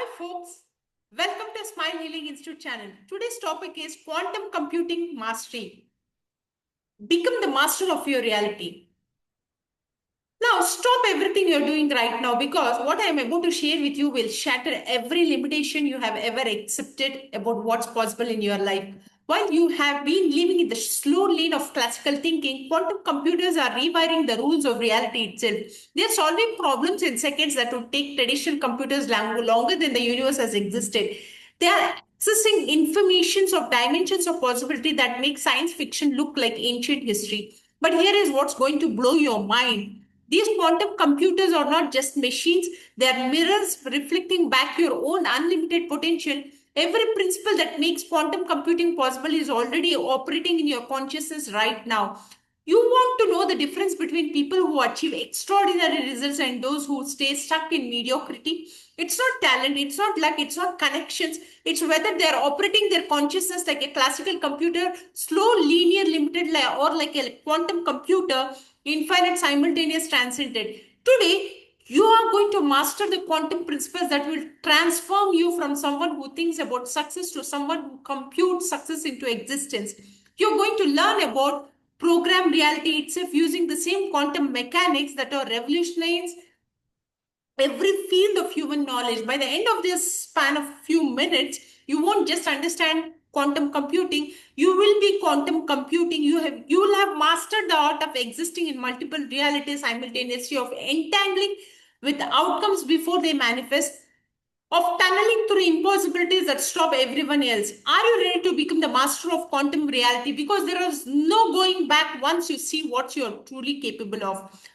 Hi folks, welcome to Smile Healing Institute channel. Today's topic is quantum computing mastery. Become the master of your reality. Now stop everything you're doing right now because what I'm about to share with you will shatter every limitation you have ever accepted about what's possible in your life. While you have been living in the slow lane of classical thinking, quantum computers are rewiring the rules of reality itself. They are solving problems in seconds that would take traditional computers longer than the universe has existed. They are accessing informations of dimensions of possibility that make science fiction look like ancient history. But here is what's going to blow your mind. These quantum computers are not just machines, they are mirrors reflecting back your own unlimited potential. Every principle that makes quantum computing possible is already operating in your consciousness right now. You want to know the difference between people who achieve extraordinary results and those who stay stuck in mediocrity. It's not talent, it's not luck, it's not connections, it's whether they're operating their consciousness like a classical computer, slow, linear, limited, or like a quantum computer, infinite, simultaneous, transcendent. Today, you are going to master the quantum principles that will transform you from someone who thinks about success to someone who computes success into existence. You're going to learn about program reality itself using the same quantum mechanics that are revolutionized every field of human knowledge. By the end of this span of few minutes, you won't just understand quantum computing, you will be quantum computing. You will have mastered the art of existing in multiple realities simultaneously, of entangling with outcomes before they manifest, of tunneling through impossibilities that stop everyone else. Are you ready to become the master of quantum reality? Because there is no going back once you see what you're truly capable of.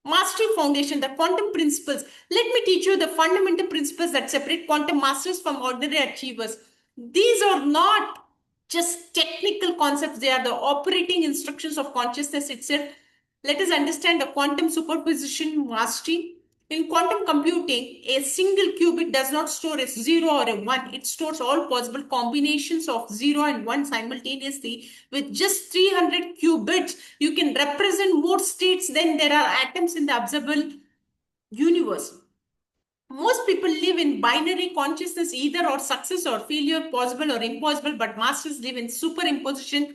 Mastery Foundation, the quantum principles. Let me teach you the fundamental principles that separate quantum masters from ordinary achievers. These are not just technical concepts, they are the operating instructions of consciousness itself. Let us understand the quantum superposition mastery. In quantum computing, a single qubit does not store a 0 or a 1. It stores all possible combinations of 0 and 1 simultaneously. With just 300 qubits, you can represent more states than there are atoms in the observable universe. Most people live in binary consciousness, either or success or failure, possible or impossible, but masters live in superposition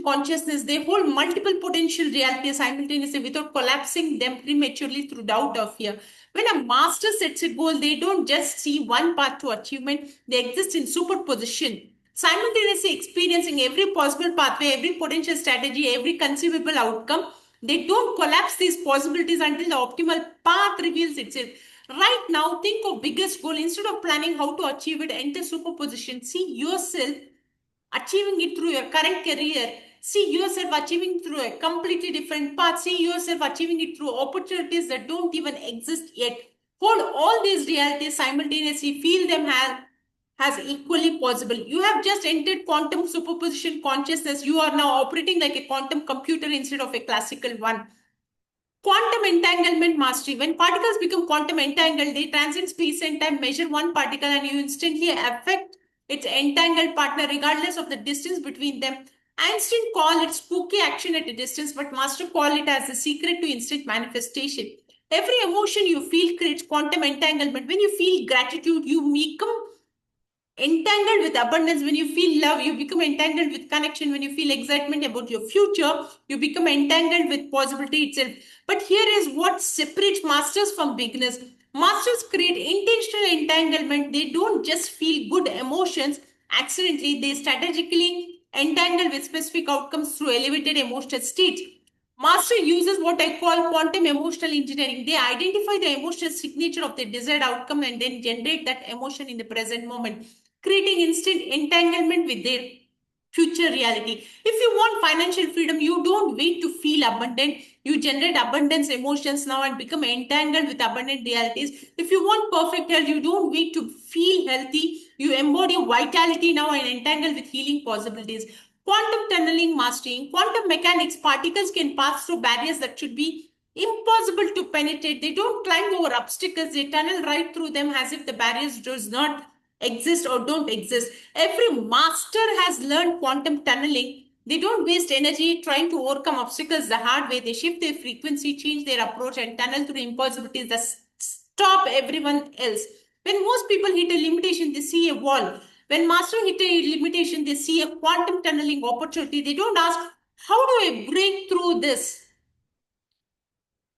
consciousness. They hold multiple potential realities simultaneously without collapsing them prematurely through doubt or fear. When a master sets a goal, they don't just see one path to achievement, they exist in superposition, simultaneously experiencing every possible pathway, every potential strategy, every conceivable outcome. They don't collapse these possibilities until the optimal path reveals itself. Right now, think of biggest goal. Instead of planning how to achieve it, enter superposition. See yourself achieving it through your current career. See yourself achieving through a completely different path. See yourself achieving it through opportunities that don't even exist yet. Hold all these realities simultaneously. Feel them as equally possible. You have just entered quantum superposition consciousness. You are now operating like a quantum computer instead of a classical one. Quantum entanglement mastery. When particles become quantum entangled, they transcend space and time, measure one particle, and you instantly affect its entangled partner regardless of the distance between them. Einstein called it spooky action at a distance, but master call it as the secret to instant manifestation. Every emotion you feel creates quantum entanglement. When you feel gratitude, you become entangled with abundance. When you feel love, you become entangled with connection. When you feel excitement about your future, you become entangled with possibility itself. But here is what separates masters from beginners. Masters create intentional entanglement. They don't just feel good emotions accidentally, they strategically entangle with specific outcomes through elevated emotional states. Master uses what I call quantum emotional engineering. They identify the emotional signature of the desired outcome and then generate that emotion in the present moment, creating instant entanglement with their future reality. If you want financial freedom, you don't wait to feel abundant. You generate abundance emotions now and become entangled with abundant realities. If you want perfect health, you don't wait to feel healthy. You embody vitality now and entangle with healing possibilities. Quantum tunneling mastery. In quantum mechanics, particles can pass through barriers that should be impossible to penetrate. They don't climb over obstacles, they tunnel right through them as if the barriers does not exist or don't exist. Every master has learned quantum tunneling. They don't waste energy trying to overcome obstacles the hard way. They shift their frequency, change their approach, and tunnel through impossibilities top everyone else. When most people hit a limitation, they see a wall. When masters hit a limitation, they see a quantum tunneling opportunity. They don't ask, how do I break through this?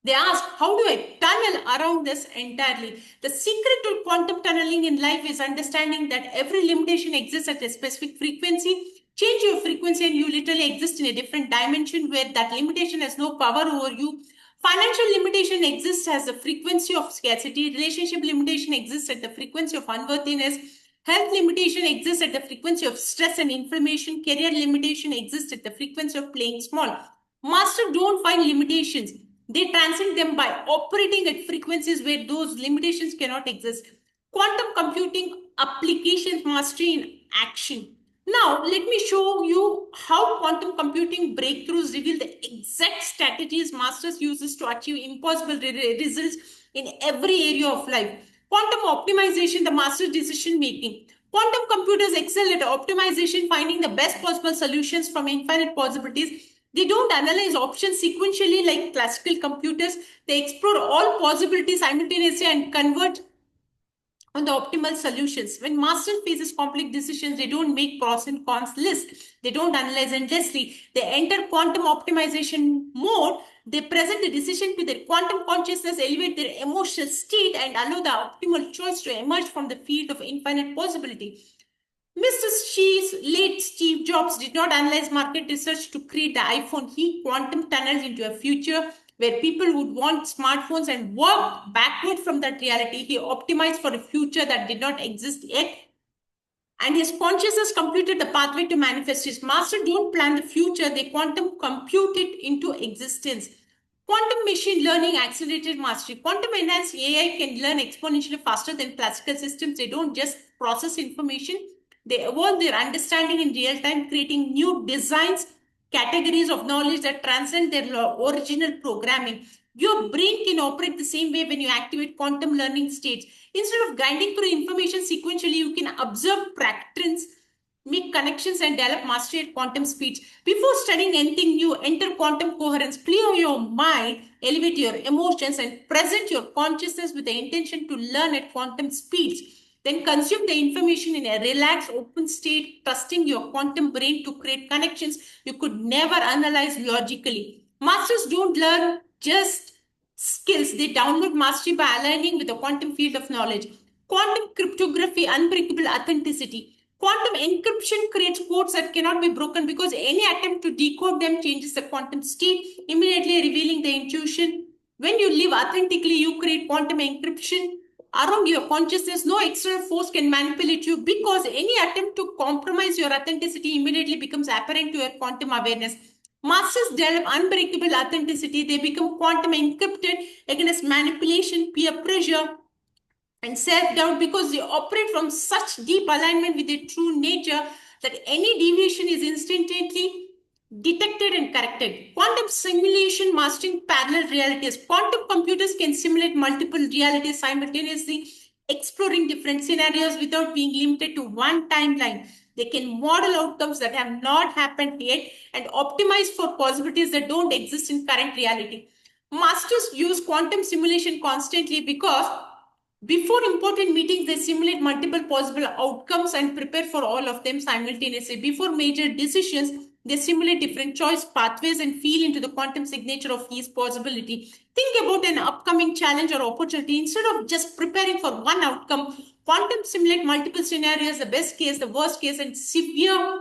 They ask, how do I tunnel around this entirely? The secret to quantum tunneling in life is understanding that every limitation exists at a specific frequency. Change your frequency and you literally exist in a different dimension where that limitation has no power over you. Financial limitation exists as a frequency of scarcity. Relationship limitation exists at the frequency of unworthiness. Health limitation exists at the frequency of stress and inflammation. Career limitation exists at the frequency of playing small. Masters don't find limitations. They transcend them by operating at frequencies where those limitations cannot exist. Quantum computing applications mastery in action. Now, let me show you how quantum computing breakthroughs reveal the exact strategies masters uses to achieve impossible results in every area of life. Quantum optimization, the master's decision making. Quantum computers excel at optimization, finding the best possible solutions from infinite possibilities. They don't analyze options sequentially like classical computers. They explore all possibilities simultaneously and convert on the optimal solutions. When master faces complex decisions, they don't make pros and cons lists. They don't analyze endlessly. They enter quantum optimization mode. They present the decision to their quantum consciousness, elevate their emotional state, and allow the optimal choice to emerge from the field of infinite possibility. Mr. Xi's late Steve Jobs did not analyze market research to create the iPhone. He quantum tunneled into a future where people would want smartphones and work backward from that reality. He optimized for a future that did not exist yet. And his consciousness computed the pathway to manifest. His master don't plan the future, they quantum compute it into existence. Quantum machine learning accelerated mastery. Quantum enhanced AI can learn exponentially faster than classical systems. They don't just process information, they evolve their understanding in real time, creating new designs, categories of knowledge that transcend their original programming. Your brain can operate the same way when you activate quantum learning states. Instead of grinding through information sequentially, you can observe patterns, make connections, and develop mastery at quantum speeds. Before studying anything new, enter quantum coherence, clear your mind, elevate your emotions, and present your consciousness with the intention to learn at quantum speeds. Then consume the information in a relaxed, open state, trusting your quantum brain to create connections you could never analyze logically. Masters don't learn just skills, they download mastery by aligning with the quantum field of knowledge. Quantum cryptography, unbreakable authenticity. Quantum encryption creates codes that cannot be broken because any attempt to decode them changes the quantum state, immediately revealing the intuition. When you live authentically, you create quantum encryption around your consciousness. No external force can manipulate you because any attempt to compromise your authenticity immediately becomes apparent to your quantum awareness. Masters develop unbreakable authenticity. They become quantum encrypted against manipulation, peer pressure, and self-doubt because they operate from such deep alignment with their true nature that any deviation is instantly detected and corrected. Quantum simulation mastering parallel realities. Quantum computers can simulate multiple realities simultaneously, exploring different scenarios without being limited to one timeline. They can model outcomes that have not happened yet and optimize for possibilities that don't exist in current reality. Masters use quantum simulation constantly because before important meetings, they simulate multiple possible outcomes and prepare for all of them simultaneously. Before major decisions, they simulate different choice pathways and feel into the quantum signature of each possibility. Think about an upcoming challenge or opportunity. Instead of just preparing for one outcome, quantum simulate multiple scenarios, the best case, the worst case, and several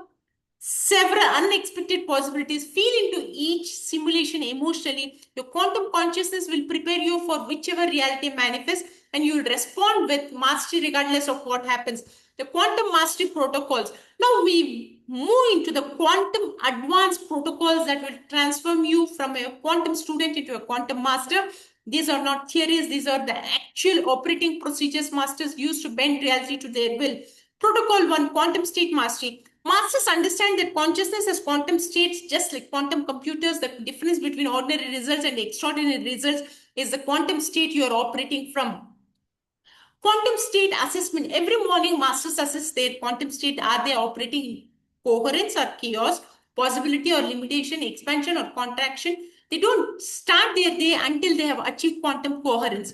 unexpected possibilities. Feel into each simulation emotionally. Your quantum consciousness will prepare you for whichever reality manifests, and you will respond with mastery regardless of what happens. The quantum mastery protocols. Now we move into the quantum advanced protocols that will transform you from a quantum student into a quantum master. These are not theories, these are the actual operating procedures masters use to bend reality to their will. Protocol 1, quantum state mastery. Masters understand that consciousness has quantum states just like quantum computers. The difference between ordinary results and extraordinary results is the quantum state you are operating from. Quantum state assessment. Every morning, masters assess their quantum state. Are they operating in coherence or chaos, possibility or limitation, expansion or contraction? They don't start their day until they have achieved quantum coherence.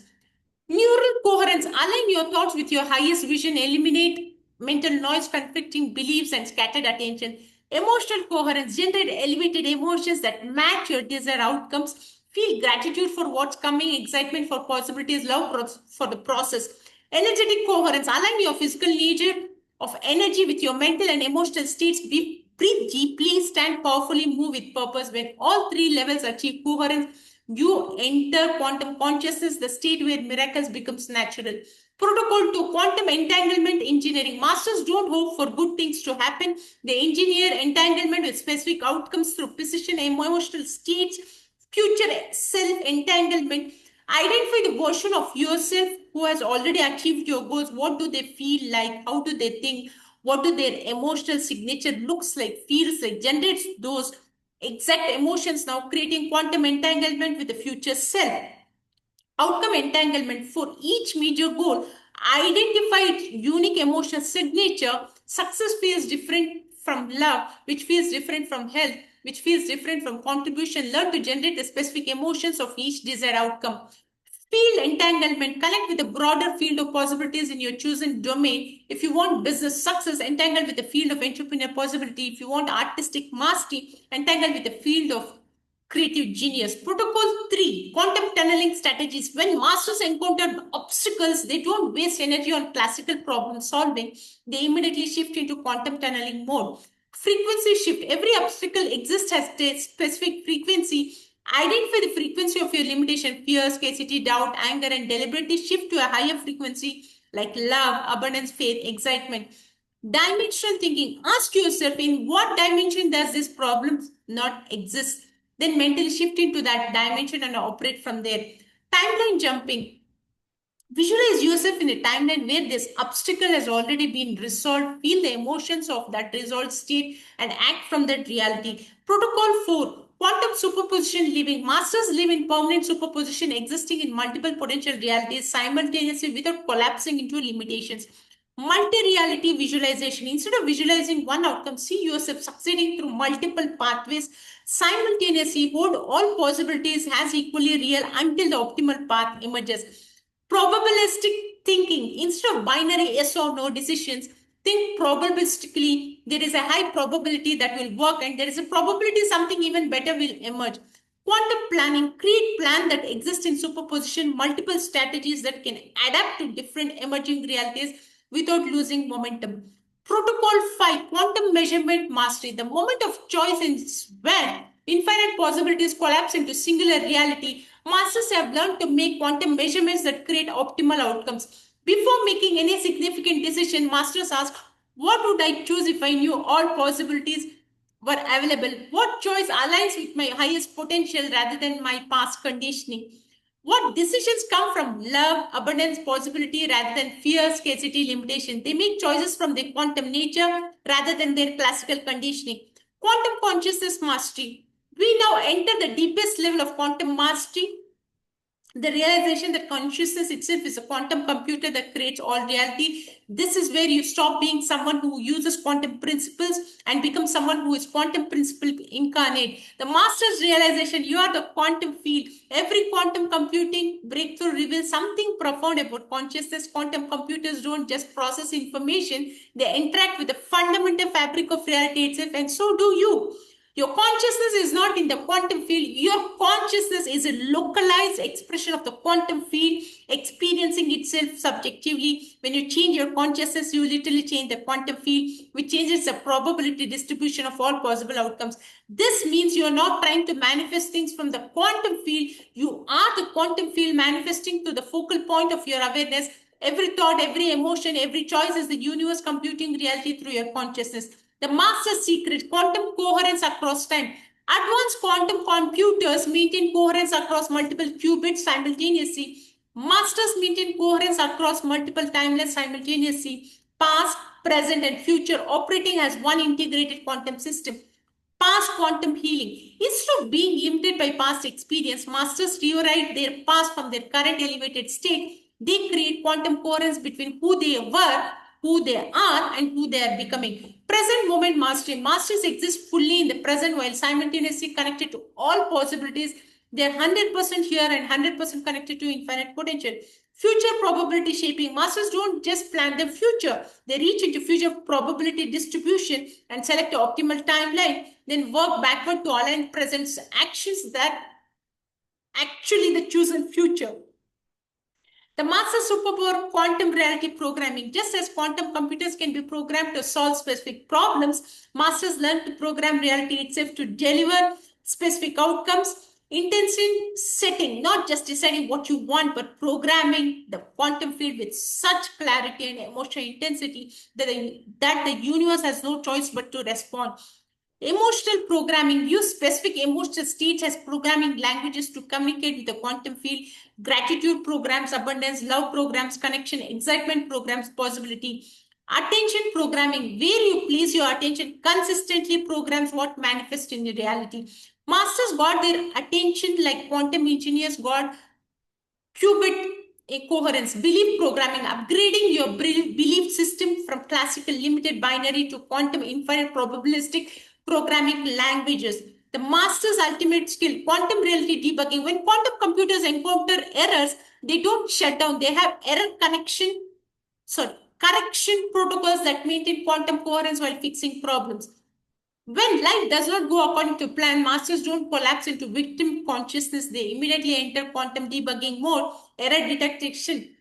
Neural coherence, align your thoughts with your highest vision, eliminate mental noise, conflicting beliefs, and scattered attention. Emotional coherence, generate elevated emotions that match your desired outcomes. Feel gratitude for what's coming, excitement for possibilities, love for the process. Energetic coherence, align your physical nature of energy with your mental and emotional states. Breathe deeply, stand powerfully, move with purpose. When all three levels achieve coherence, you enter quantum consciousness, the state where miracles becomes natural. Protocol to quantum entanglement engineering. Masters don't hope for good things to happen. They engineer entanglement with specific outcomes through precision, emotional states, future self entanglement. Identify the version of yourself who has already achieved your goals. What do they feel like? How do they think? What do their emotional signature looks like, feels like? Generates those exact emotions, now creating quantum entanglement with the future self. Outcome entanglement for each major goal. Identify its unique emotional signature. Success feels different from love, which feels different from health, which feels different from contribution. Learn to generate the specific emotions of each desired outcome. Field entanglement, connect with a broader field of possibilities in your chosen domain. If you want business success, entangle with the field of entrepreneur possibility. If you want artistic mastery, entangle with the field of creative genius. Protocol 3, quantum tunneling strategies. When masters encounter obstacles, they don't waste energy on classical problem solving. They immediately shift into quantum tunneling mode. Frequency shift. Every obstacle exists as a specific frequency. Identify the frequency of your limitation, fear, scarcity, doubt, anger, and deliberately shift to a higher frequency like love, abundance, faith, excitement. Dimensional thinking. Ask yourself, in what dimension does this problem not exist? Then mentally shift into that dimension and operate from there. Timeline jumping. Visualize yourself in a timeline where this obstacle has already been resolved. Feel the emotions of that resolved state and act from that reality. Protocol 4, quantum superposition living. Masters live in permanent superposition, existing in multiple potential realities simultaneously without collapsing into limitations. Multi-reality visualization. Instead of visualizing one outcome, see yourself succeeding through multiple pathways simultaneously. Hold all possibilities as equally real until the optimal path emerges. Probabilistic thinking. Instead of binary yes or no decisions, think probabilistically. There is a high probability that will work, and there is a probability something even better will emerge. Quantum planning. Create plan that exist in superposition, multiple strategies that can adapt to different emerging realities without losing momentum. Protocol 5, quantum measurement mastery. The moment of choice is when infinite possibilities collapse into singular reality. Masters have learned to make quantum measurements that create optimal outcomes. Before making any significant decision, masters ask, what would I choose if I knew all possibilities were available? What choice aligns with my highest potential rather than my past conditioning? What decisions come from love, abundance, possibility rather than fear, scarcity, limitation? They make choices from their quantum nature rather than their classical conditioning. Quantum consciousness mastery. We now enter the deepest level of quantum mastery, the realization that consciousness itself is a quantum computer that creates all reality. This is where you stop being someone who uses quantum principles and become someone who is quantum principle incarnate. The master's realization, you are the quantum field. Every quantum computing breakthrough reveals something profound about consciousness. Quantum computers don't just process information, they interact with the fundamental fabric of reality itself, and so do you. Your consciousness is not in the quantum field. Your consciousness is a localized expression of the quantum field, experiencing itself subjectively. When you change your consciousness, you literally change the quantum field, which changes the probability distribution of all possible outcomes. This means you are not trying to manifest things from the quantum field. You are the quantum field manifesting to the focal point of your awareness. Every thought, every emotion, every choice is the universe computing reality through your consciousness. The master secret, quantum coherence across time. Advanced quantum computers maintain coherence across multiple qubits simultaneously. Masters maintain coherence across multiple timeless simultaneously. Past, present, and future operating as one integrated quantum system. Past quantum healing. Instead of being limited by past experience, masters rewrite their past from their current elevated state. They create quantum coherence between who they were, who they are, and who they are becoming. Present moment mastery. Masters exist fully in the present while simultaneously connected to all possibilities. They're 100% here and 100% connected to infinite potential. Future probability shaping. Masters don't just plan the future. They reach into future probability distribution and select the optimal timeline, then work backward to align present actions that actually the chosen future. The master superpower quantum reality programming. Just as quantum computers can be programmed to solve specific problems, masters learn to program reality itself to deliver specific outcomes. Intention setting, not just deciding what you want, but programming the quantum field with such clarity and emotional intensity that the universe has no choice but to respond. Emotional programming. Use specific emotional states as programming languages to communicate with the quantum field. Gratitude programs abundance, love programs connection, excitement programs possibility. Attention programming. Where you place your attention consistently programs what manifests in reality. Masters got their attention like quantum engineers got qubit coherence. Belief programming. Upgrading your belief system from classical limited binary to quantum infinite probabilistic programming languages. The master's ultimate skill, quantum reality debugging. When quantum computers encounter errors, they don't shut down. They have correction protocols that maintain quantum coherence while fixing problems. When life does not go according to plan, masters don't collapse into victim consciousness. They immediately enter quantum debugging mode, error detection.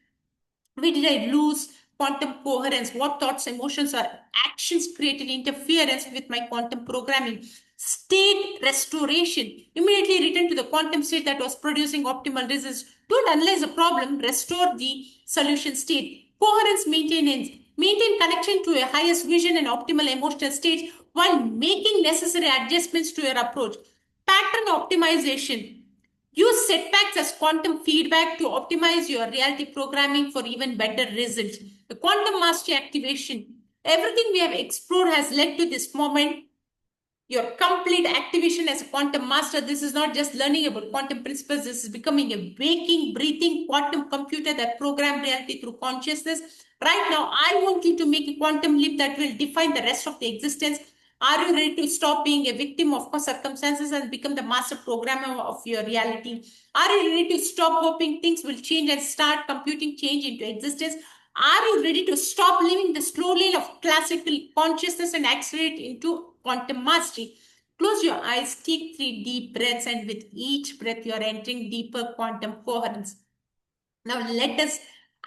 Where did I lose quantum coherence? What thoughts, emotions, or actions created interference with my quantum programming? State restoration. Immediately return to the quantum state that was producing optimal results. Don't analyze the problem, restore the solution state. Coherence maintenance. Maintain connection to a highest vision and optimal emotional state while making necessary adjustments to your approach. Pattern optimization. Use setbacks as quantum feedback to optimize your reality programming for even better results. The quantum mastery activation. Everything we have explored has led to this moment. Your complete activation as a quantum master. This is not just learning about quantum principles. This is becoming a waking, breathing quantum computer that programs reality through consciousness. Right now, I want you to make a quantum leap that will define the rest of the existence. Are you ready to stop being a victim of circumstances and become the master programmer of your reality? Are you ready to stop hoping things will change and start computing change into existence? Are you ready to stop living the slow lane of classical consciousness and accelerate into quantum mastery? Close your eyes, take 3 deep breaths, and with each breath, you are entering deeper quantum coherence. Now, let us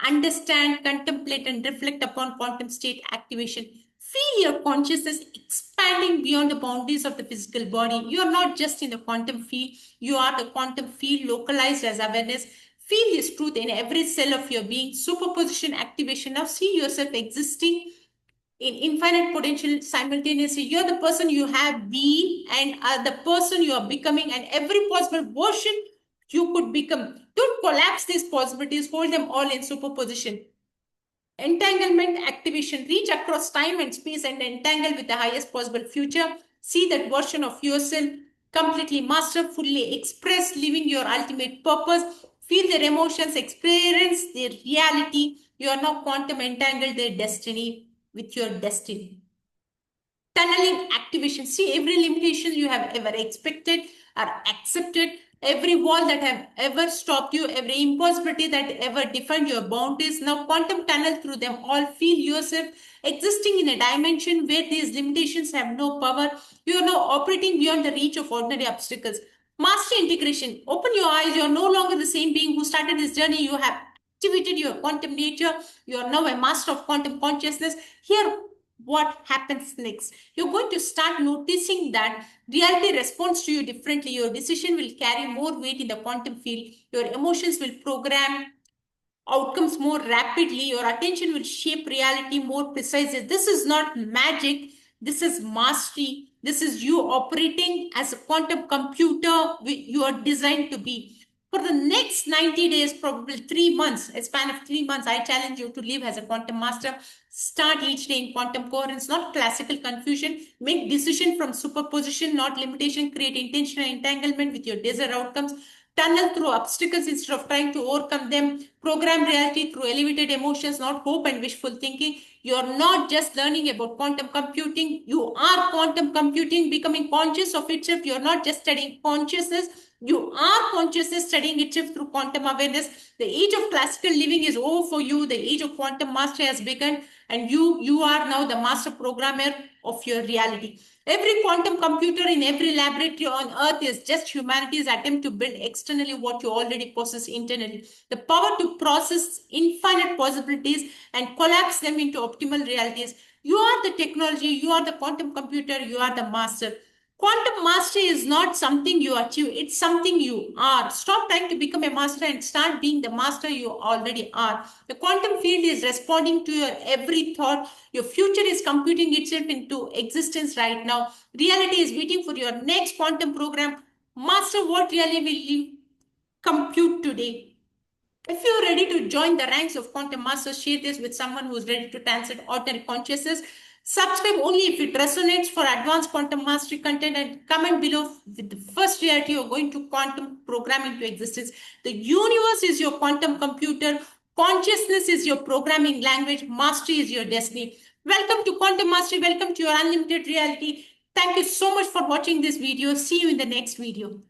understand, contemplate, and reflect upon quantum state activation. Feel your consciousness expanding beyond the boundaries of the physical body. You are not just in the quantum field, you are the quantum field localized as awareness. Feel this truth in every cell of your being. Superposition activation. Now, see yourself existing in infinite potential simultaneously. You're the person you have been and are the person you are becoming, and every possible version you could become. Don't collapse these possibilities, hold them all in superposition. Entanglement activation. Reach across time and space and entangle with the highest possible future. See that version of yourself completely masterfully expressed, living your ultimate purpose. Feel their emotions, experience their reality. You are now quantum entangled their destiny with your destiny. Tunneling activation. See every limitation you have ever expected or accepted, every wall that have ever stopped you, every impossibility that ever defined your boundaries. Now quantum tunnel through them all. Feel yourself existing in a dimension where these limitations have no power. You are now operating beyond the reach of ordinary obstacles. Mastery integration. Open your eyes. You are no longer the same being who started this journey. You have activated your quantum nature. You are now a master of quantum consciousness. Here, what happens next? You're going to start noticing that reality responds to you differently. Your decision will carry more weight in the quantum field. Your emotions will program outcomes more rapidly. Your attention will shape reality more precisely. This is not magic. This is mastery. This is you operating as a quantum computer you are designed to be. For the next 90 days, probably 3 months, a span of 3 months, I challenge you to live as a quantum master. Start each day in quantum coherence, not classical confusion. Make decision from superposition, not limitation. Create intentional entanglement with your desired outcomes. Tunnel through obstacles instead of trying to overcome them. Program reality through elevated emotions, not hope and wishful thinking. You're not just learning about quantum computing. You are quantum computing, becoming conscious of itself. You're not just studying consciousness. You are consciousness studying itself through quantum awareness. The age of classical living is over for you. The age of quantum mastery has begun, and you are now the master programmer of your reality. Every quantum computer in every laboratory on earth is just humanity's attempt to build externally what you already possess internally. The power to process infinite possibilities and collapse them into optimal realities. You are the technology, you are the quantum computer, you are the master. Quantum mastery is not something you achieve, it's something you are. Stop trying to become a master and start being the master you already are. The quantum field is responding to your every thought. Your future is computing itself into existence right now. Reality is waiting for your next quantum program. Master what really will you compute today? If you're ready to join the ranks of quantum masters, share this with someone who's ready to transcend ordinary consciousness. Subscribe only if it resonates for advanced quantum mastery content and comment below with the first reality you're going to quantum program into existence. The universe is your quantum computer. Consciousness is your programming language. Mastery is your destiny. Welcome to Quantum Mastery. Welcome to your unlimited reality. Thank you so much for watching this video. See you in the next video.